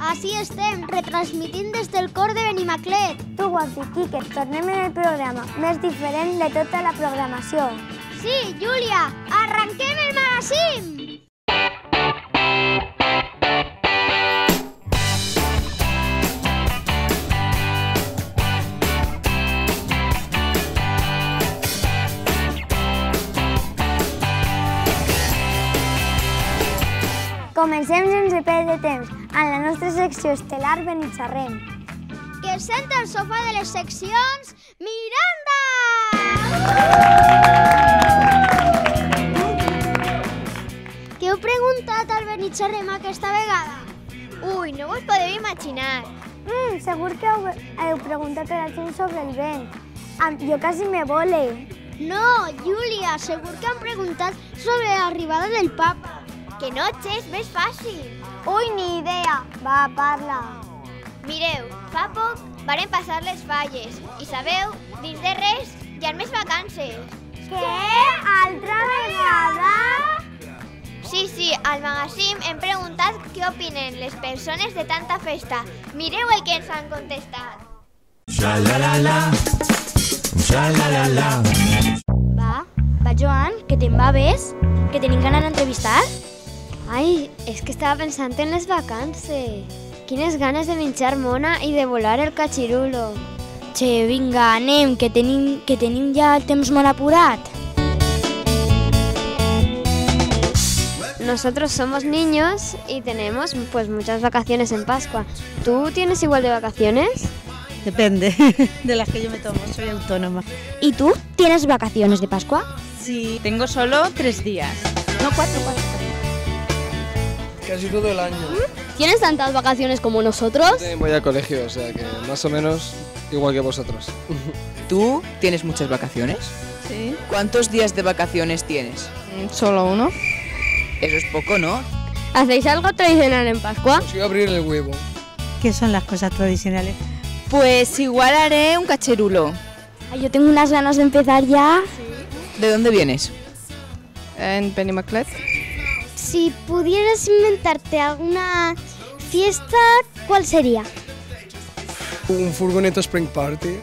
Així estem, retransmitint des del cor de Benimaclet. Tu, Guapi, Quique, tornem en el programa més diferent de tota la programació. Sí, Júlia, arrenquem el magazín! Comencem sense perdre temps en la nostra secció estel·lar Benitxarrem. Que senta el sofà de les seccions, Miranda! Què heu preguntat al Benitxarrem aquesta vegada? Ui, no us podeu imaginar. Segur que heu preguntat a la gent sobre el vent. Jo quasi me vole. No, Júlia, segur que han preguntat sobre l'arribada del papa. Que no, és més fàcil. Ui, ni idea. Va, parla. Mireu, fa poc varen passar les falles i sabeu, dins de res hi ha més vacances. Què? Altra vegada? Sí, al magazín hem preguntat què opinen les persones de tanta festa. Mireu el que ens han contestat. Va, Joan, que te'n va ves? Que tenim ganes d'entrevistar? Ai, és que estava pensant en les vacances. Quines ganes de menjar mona i de volar el catxirulo. Che, vinga, anem, que tenim ja el temps molt apurat. Nosotros somos niños y tenemos pues muchas vacaciones en Pascua. ¿Tú tienes igual de vacaciones? Depende de las que yo me tomo, soy autónoma. ¿Y tú tienes vacaciones de Pascua? Sí, tengo solo 3 días. No, 4. Casi todo el año. ¿Tienes tantas vacaciones como nosotros? Voy a colegio, o sea que más o menos igual que vosotros. ¿Tú tienes muchas vacaciones? Sí. ¿Cuántos días de vacaciones tienes? Solo 1. Eso es poco, ¿no? ¿Hacéis algo tradicional en Pascua? Os voy a abrir el huevo. ¿Qué son las cosas tradicionales? Pues igual haré un cacherulo. Ay, yo tengo unas ganas de empezar ya. ¿De dónde vienes? En Benimaclet. Si pudieras inventarte alguna fiesta, ¿cuál sería? Un furgoneta Spring Party.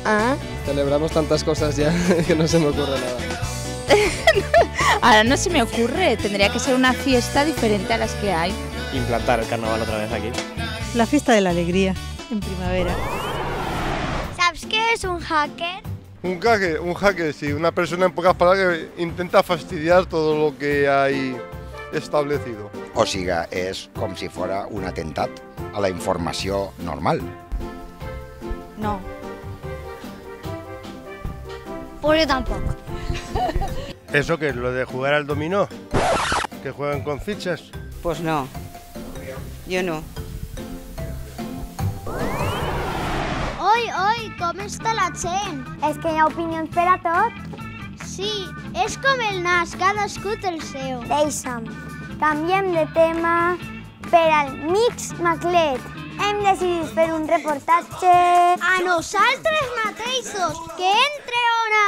Ah, Celebramos tantas cosas ya que no se me ocurre nada. Ahora no se me ocurre, tendría que ser una fiesta diferente a las que hay. Implantar el carnaval otra vez aquí. La fiesta de la alegría, en primavera. ¿Sabes qué es un hacker? Un hacker, sí, una persona en pocas palabras que intenta fastidiar todo lo que hay establecido. O siga, és com si fora un atemptat a la informació normal. No. Pues yo tampoco. ¿Eso qué es? ¿Lo de jugar al dominó? ¿Que juegan con fichas? Pues no, yo no. Oi, com està la gent? És que hi ha opinions per a tot. Sí, és com el nas, cadascú té el seu. Deixa'm. Canviem de tema per al Mix Maclet. Hem decidit fer un reportatge... A nosaltres mateixos, que entre ona!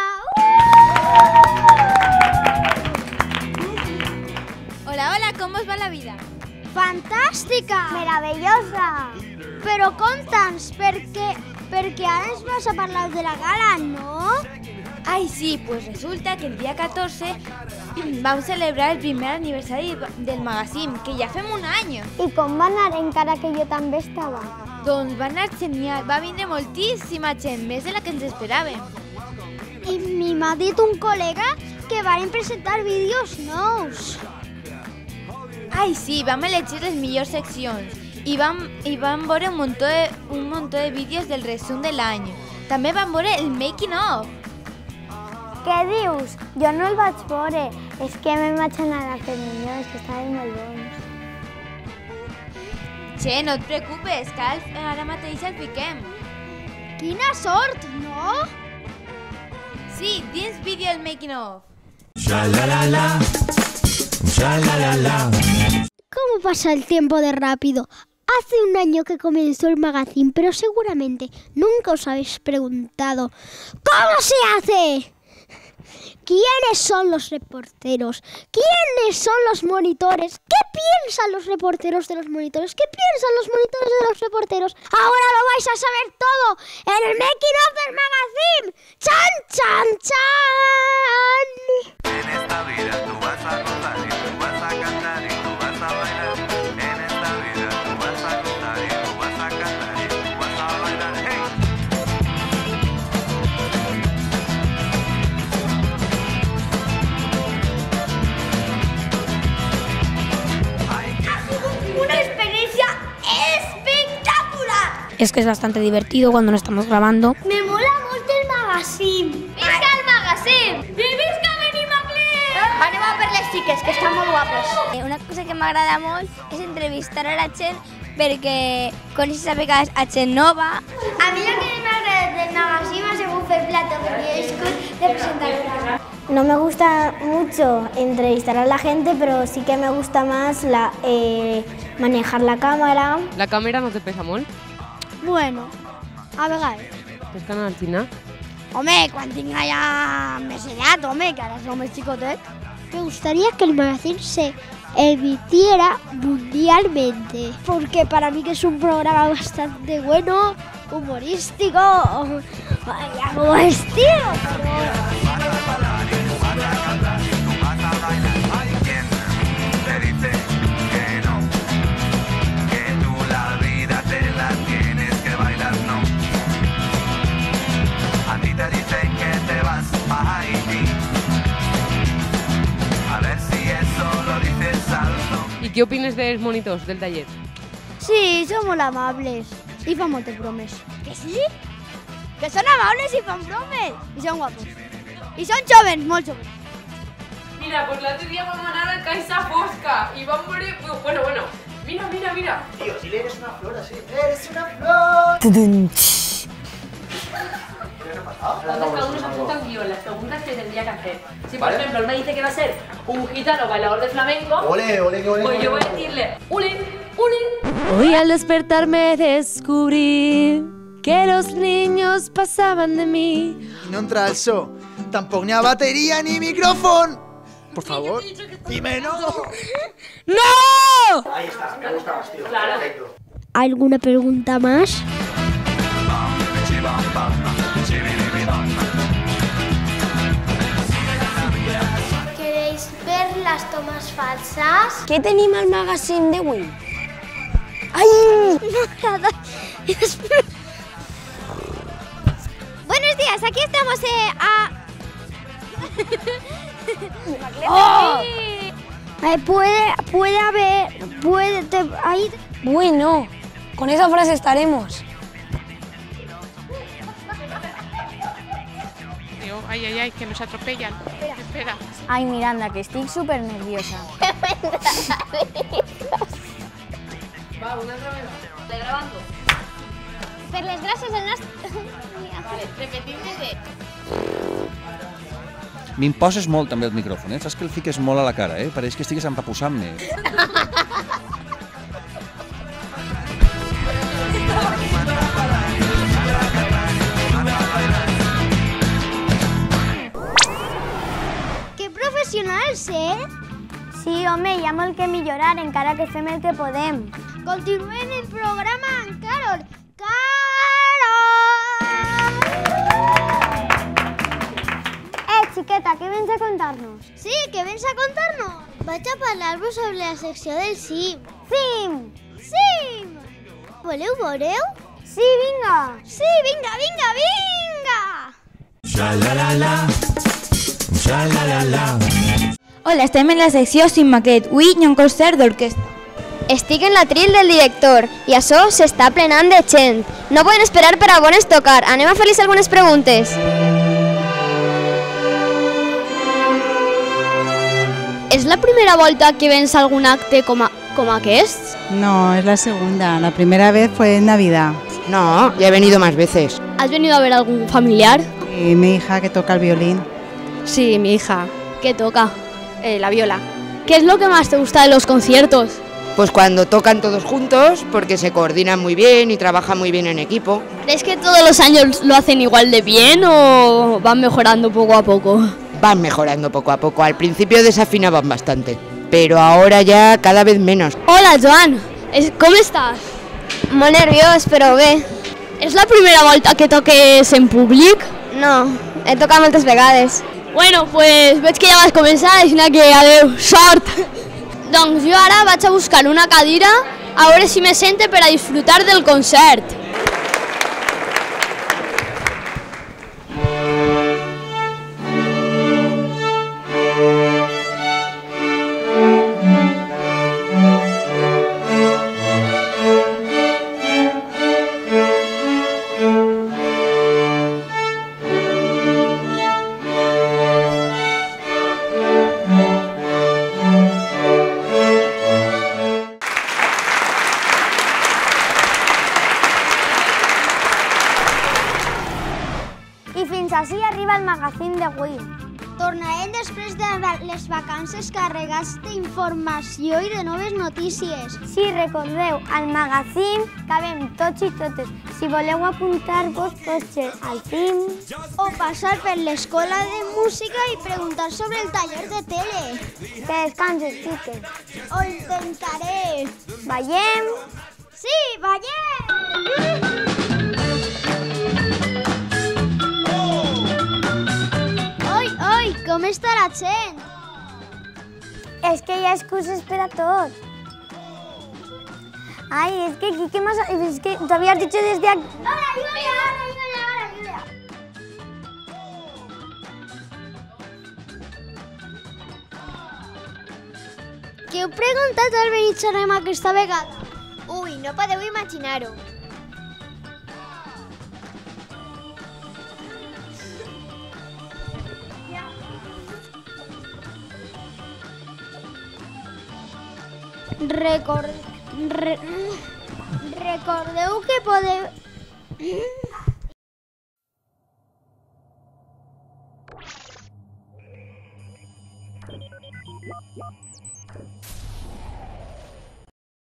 Hola, ¿cómo os va la vida? Fantàstica! Meravellosa! Però conta'ns, perquè ara ens vas a parlar de la gala, no? Ay, sí, pues resulta que el día 14 vamos a celebrar el primer aniversario del magazine, que ja fem un any. I com va anar encara que jo també estava? Doncs va anar genial, va vindre moltíssima gent, més de la que ens esperàvem. I m'ha dit un col·lega que varen presentar vídeos nous. Ai, sí, vam elegir les millors seccions i vam veure un muntó de vídeos del resum de l'any. També vam veure el making of. Què dius? Jo no el vaig veure. És que me'n vaig anar a fer millors, que estaven molt bons. Che, no et preocupes, que ara mateix el fiquem. Quina sort, no? Sí, dins vídeo el making of. ¿Cómo pasa el tiempo de rápido? Hace un año que comenzó el magazine, pero seguramente nunca os habéis preguntado ¿cómo se hace? ¿Quiénes son los reporteros? ¿Quiénes son los monitores? ¿Qué piensan los reporteros de los monitores? ¿Qué piensan los monitores de los reporteros? Ahora lo vais a saber todo en el Making of del Magazine. ¡Chan, chan, chan! En esta vida tú vas a gozar y tú vas a cantar y tú vas a bailar. En esta vida tú vas a gozar y tú vas a cantar y tú vas a bailar. ¡Hey! Una experiencia espectacular. Es que es bastante divertido cuando no estamos grabando. Me mola mucho el Magazine. ¡Visca el Magazine! ¡I visca Benimaclet! Anem a per les xiques, que estan molt guapes. Una cosa que m'agrada molt és entrevistar a la gent perquè coneixes a vegades a gent nova. A mí lo que me agrada del Magazine ha sido fer plato, porque es de presentadora. No me gusta mucho entrevistar a la gente, pero sí que me gusta más manejar la cámara. La càmera no te pesa molt? Bueno, a vegades. Tens que anar al gimnàs? Home, quan tinc ja més edat, home, que ara som més xicotet. Me gustaría que el Magazine se emitiera mundialmente, porque para mí que es un programa bastante bueno, humorístico, vaya como estilo. Hay quien te dice que no, que tú la vida te la tienes que bailar, no. A ti te dicen que te vas a Haití. A ver si eso lo dices alto. I què opines dels monitors del taller? Sí, son muy amables y fan moltes bromes. ¿Que sí? Que son amables y fan bromes. Y son guapos. Y son jóvenes, molt jóvenes. Mira, pues l'altre dia vam anar al Caixa Fosca i vam veure... Bueno, mira. Tío, si eres una flor así. ¡Eres una flor! Entonces cada uno se apunta un guión, las preguntas que tendría que hacer. Si por ejemplo él me dice que va a ser un gitano bailador de flamenco, ole, pues yo voy a decirle, ¡Ule! Hoy al despertarme descubrí que los niños pasaban de mí. Y no entra el so. Tampoco ni a batería ni micrófono. Por favor, dime no. ¡No! Ahí está, me gusta más, tío. Claro. Perfecto. ¿Alguna pregunta más? ¿Queréis ver las tomas falsas? Què tenim al Magazine d'avui? ¡Ay! Buenos días, aquí estamos ahí. Bueno, con esa frase estaremos. Ay, que nos atropellan. Espera. Ay, Miranda, que estic súper nerviosa. Va, una altra vegada. Estic gravando. Per les gràcies del nostre... Vale, repetim de... M'imposes molt també el micròfon, saps que el fiques molt a la cara, pareix que estigues empapussant-me. Que professionals, Sí, home, hi ha molt que millorar, encara que fem el que podem. Continuem el programa amb Carol. Xiqueta, què vens a contar-nos? Sí, què vens a contar-nos? Vaig a parlar-vos sobre la secció del CIM. CIM! CIM! Voleu? Sí, vinga! Sí, vinga! Hola, estem en la secció Sin Maquet. Avui hi ha un concert d'orquestra. Estic en l'atril del director i això s'està plenant de gent. No poden esperar per a bones tocar. Anem a fer-los algunes preguntes. ¿Es la primera volta que vens a algún acte com aquest? No, es la segunda. La primera vez fue en Navidad. No, ya he venido más veces. ¿Has venido a ver a algún familiar? Y mi hija que toca el violín. Sí, mi hija. ¿Qué toca? La viola. ¿Qué es lo que más te gusta de los conciertos? Pues cuando tocan todos juntos, porque se coordinan muy bien y trabajan muy bien en equipo. ¿Crees que todos los años lo hacen igual de bien o van mejorando poco a poco? van mejorando poco a poco. Al principio desafinaban bastante, pero ahora ya cada vez menos. Hola, Joan. Com estàs? Molt nerviós, però bé. És la primera volta que toques en públic? No, he tocat moltes vegades. Bueno, pues veig que ja vas començar, així que adeu, sort! Doncs jo ara vaig a buscar una cadira a veure si me sente per a disfrutar del concert. I fins així arriba el magazín d'avui. Tornarem després de les vacances carregats d'informació i de noves notícies. Sí, recordeu, al magazín cabem tots i totes. Si voleu apuntar-vos, pot ser al film o passar per l'escola de música i preguntar sobre el taller de tele. Que descanses, Quique. Ho intentaré. Ballem? Sí, ballem! Oi, com està la gent? És que hi ha excuses per a tot. Ai, és que Quique m'ha... És que t'ho havies dit des de aquí. Hola, Lluvia! Què heu preguntat al Benitxarem aquesta vegada? Ui, no podeu imaginar-ho. Recordeu que podeu...